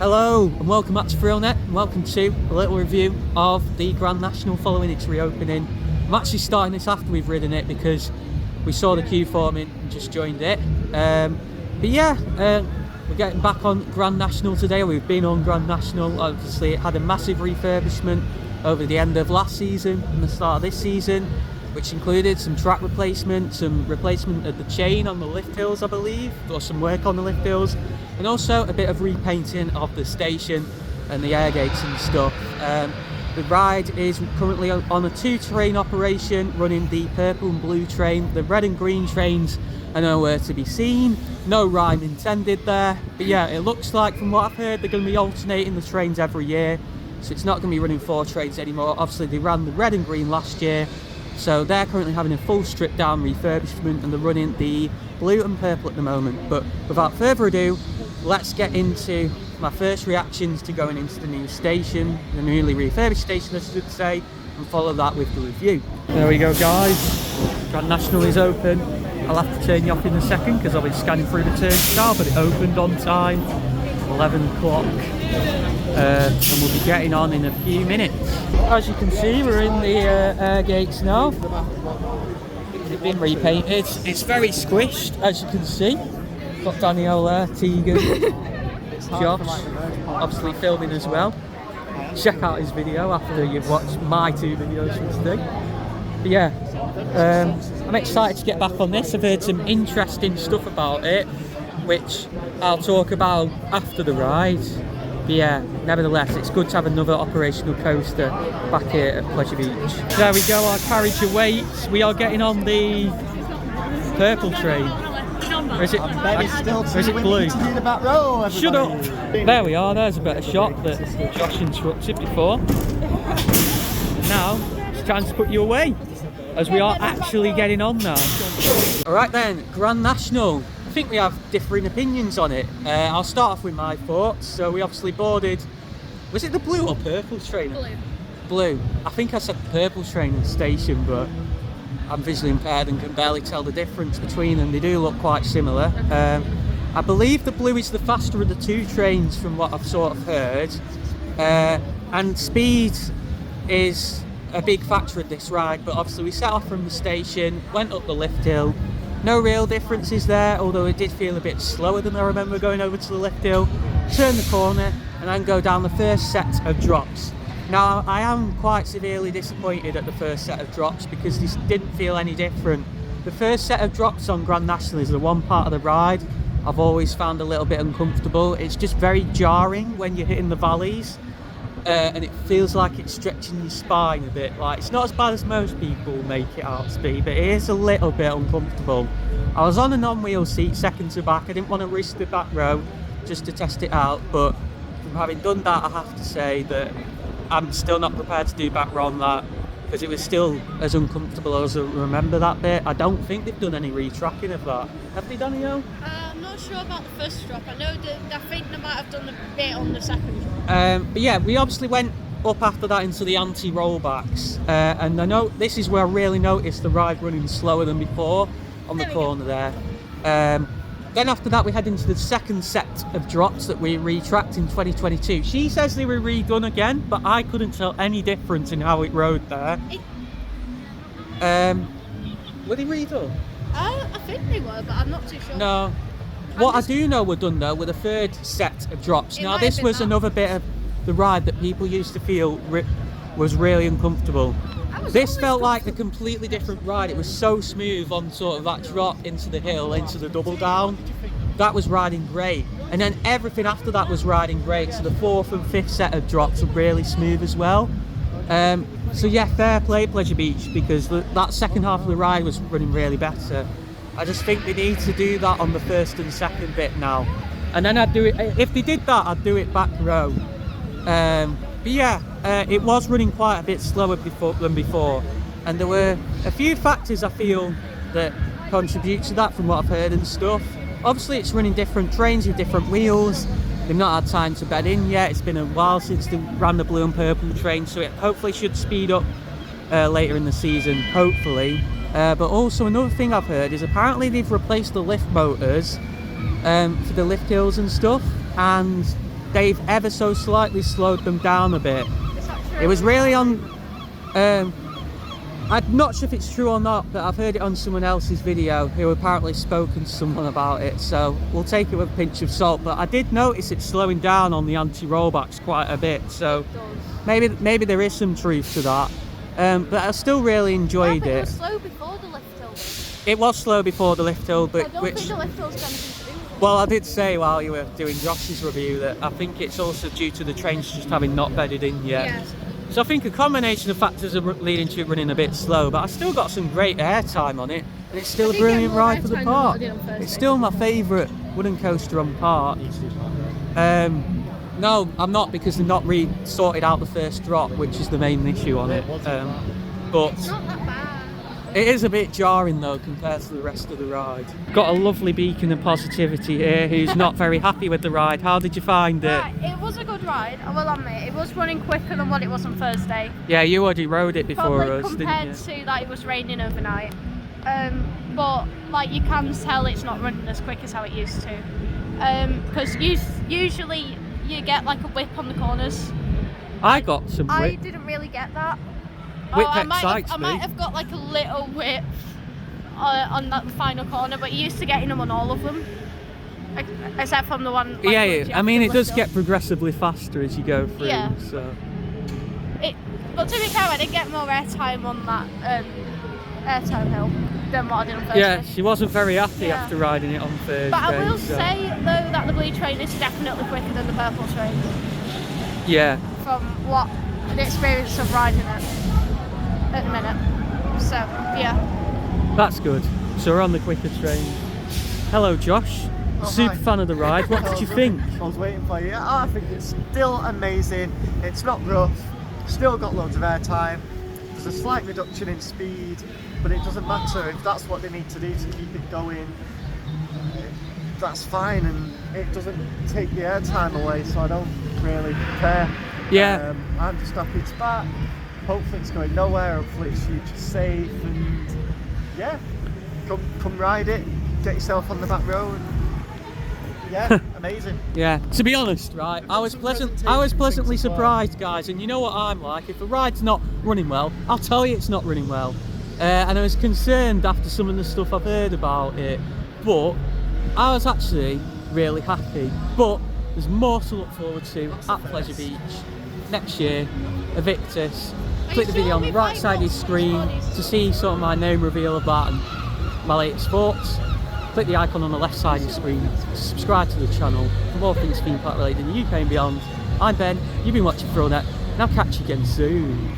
Hello and welcome back to Thrillnet and welcome to a little review of the Grand National following its reopening. I'm actually starting this after we've ridden it because we saw the queue forming and just joined it. We're getting back on Grand National today. We've been on Grand National. Obviously it had a massive refurbishment over the end of last season and the start of this season, which included some track replacement, some replacement of the chain on the lift hills I believe, or some work on the lift hills, and also a bit of repainting of the station and the air gates and stuff. The ride is currently on a two-train operation, running the purple and blue train. The red and green trains are nowhere to be seen. No rhyme intended there. But yeah, it looks like from what I've heard they're going to be alternating the trains every year. So it's not going to be running 4 trains anymore. Obviously they ran the red and green last year. So they're currently having a full stripped down refurbishment and they're running the blue and purple at the moment. But without further ado, let's get into my first reactions to going into the new station, the newly refurbished station I should say, and follow that with the review. There we go guys, Grand National is open. I'll have to turn you off in a second because I'll be scanning through the turnstile, but it opened on time, 11 o'clock. And we'll be getting on in a few minutes. As you can see, we're in the air gates now. They've been repainted. It's very squished, as you can see. Got Danielle there, Tegan, Josh, obviously filming as well. Check out his video after you've watched my 2 videos for today. But yeah, I'm excited to get back on this. I've heard some interesting stuff about it, which I'll talk about after the ride. But yeah, nevertheless, it's good to have another operational coaster back here at Pleasure Beach. There we go, our carriage awaits. We are getting on the purple train. Or is it, blue? Shut up! There we are, there's a better shot that Josh instructed before. Now, it's time to put you away, as we are actually getting on now. Alright then, Grand National. I think we have differing opinions on it. I'll start off with my thoughts. So we obviously boarded, was it the blue or purple train? Blue. Blue. I think I said purple train in the station, but I'm visually impaired and can barely tell the difference between them. They do look quite similar. I believe the blue is the faster of the 2 trains from what I've sort of heard. And speed is a big factor of this ride, but obviously we set off from the station, went up the lift hill. No real differences there, although it did feel a bit slower than I remember going over to the lift hill. Turn the corner and then go down the first set of drops. Now, I am quite severely disappointed at the first set of drops because this didn't feel any different. The first set of drops on Grand National is the one part of the ride I've always found a little bit uncomfortable. It's just very jarring when you're hitting the valleys, and it feels like it's stretching your spine a bit. Like, it's not as bad as most people make it out to be, but it is a little bit uncomfortable. I was on a non-wheel seat second to back. I didn't want to risk the back row just to test it out, but from having done that, I have to say that I'm still not prepared to do back row on that because it was still as uncomfortable as I remember that bit. I don't think they've done any retracking of that. Have they, Danielle? I'm not sure about the first drop. I think they might have done a bit on the second drop. But yeah, we obviously went up after that into the anti-rollbacks, and I know this is where I really noticed the ride running slower than before on the corner there. Then after that we head into the second set of drops that we retracked in 2022. She says they were redone again, but I couldn't tell any difference in how it rode there. Were they redone? I think they were, but I'm not too sure. No. What I do know were done though were the third set of drops. Now this was another bit of the ride that people used to feel was really uncomfortable. This felt like a completely different ride. It was so smooth on sort of that drop into the hill, into the double down. That was riding great. And then everything after that was riding great. So the 4th and 5th set of drops were really smooth as well. So yeah, fair play Pleasure Beach, because that second half of the ride was running really better. I just think they need to do that on the first and second bit now. And then I'd do it, if they did that, I'd do it back row. But yeah, it was running quite a bit slower than before. And there were a few factors I feel that contribute to that from what I've heard and stuff. Obviously it's running different trains with different wheels. They've not had time to bed in yet. It's been a while since they ran the blue and purple train, so it hopefully should speed up later in the season, hopefully. But also another thing I've heard is apparently they've replaced the lift motors for the lift hills and stuff, and they've ever so slightly slowed them down a bit. Is that true? It was really on. I'm not sure if it's true or not, but I've heard it on someone else's video who apparently spoken to someone about it, so we'll take it with a pinch of salt. But I did notice it slowing down on the anti-rollbacks quite a bit, so maybe there is some truth to that. But I still really enjoyed It it. was slow before the lift hill. It was slow before the lift hill, but I don't think the lift hill's got anything to do with it. well, I did say while you were doing Josh's review that I think it's also due to the trains just having not bedded in yet. Yes. So I think a combination of factors are leading to it running a bit slow, but I still got some great airtime on it, and it's still I a did get brilliant more ride for the airtime than what I park. did on Thursday. It's still my favourite wooden coaster on park. No, I'm not, because they've not sorted out the first drop, which is the main issue on it. But It's not that bad. it is a bit jarring though compared to the rest of the ride. Got a lovely beacon of positivity here who's not very happy with the ride. How did you find it? Right, it was a good ride, I will admit. It was running quicker than what it was on Thursday. Yeah, you already rode it before Probably us, didn't compared you? to that it was raining overnight. But like you can tell it's not running as quick as how it used to. Because usually you get like a whip on the corners. I got some I whip. didn't really get that. Whip I excites me. might have got like a little whip on that final corner, but you used to getting them on all of them. Except from the one. Like, Yeah, which you yeah. I have mean, to it does lift get up. progressively faster as you go through. Yeah. So But to be fair, I did get more airtime on that airtime hill than what I did on Thursday. yeah, she wasn't very happy Yeah. after riding it on Thursday. But I will so- say though that the blue train is definitely quicker than the purple train Yeah. from what the experience of riding it at the minute. So yeah. That's good. So we're on the quicker train. Hello, Josh. Oh, Super hi. fan of the ride. What did you think? I was waiting for you. I think it's still amazing. It's not rough. Still got loads of airtime. There's a slight reduction in speed, but it doesn't matter if that's what they need to do to keep it going. That's fine, and it doesn't take the airtime away, so I don't really care. Yeah. I'm just happy it's back. Hopefully it's going nowhere. Hopefully it's future safe, and yeah, come ride it. Get yourself on the back row. And, yeah, amazing. Yeah. To be honest, right, I was pleasantly surprised, guys. And you know what I'm like? If a ride's not running well, I'll tell you it's not running well. And I was concerned after some of the stuff I've heard about it, but I was actually really happy. But there's more to look forward to at Pleasure Beach next year. Evictus. Click the video on the right side of your screen to see sort of my name reveal of that and my latest thoughts. Click the icon on the left side of your screen to subscribe to the channel for more things theme park related in the UK and beyond. I'm Ben, you've been watching Thronet, and I'll catch you again soon.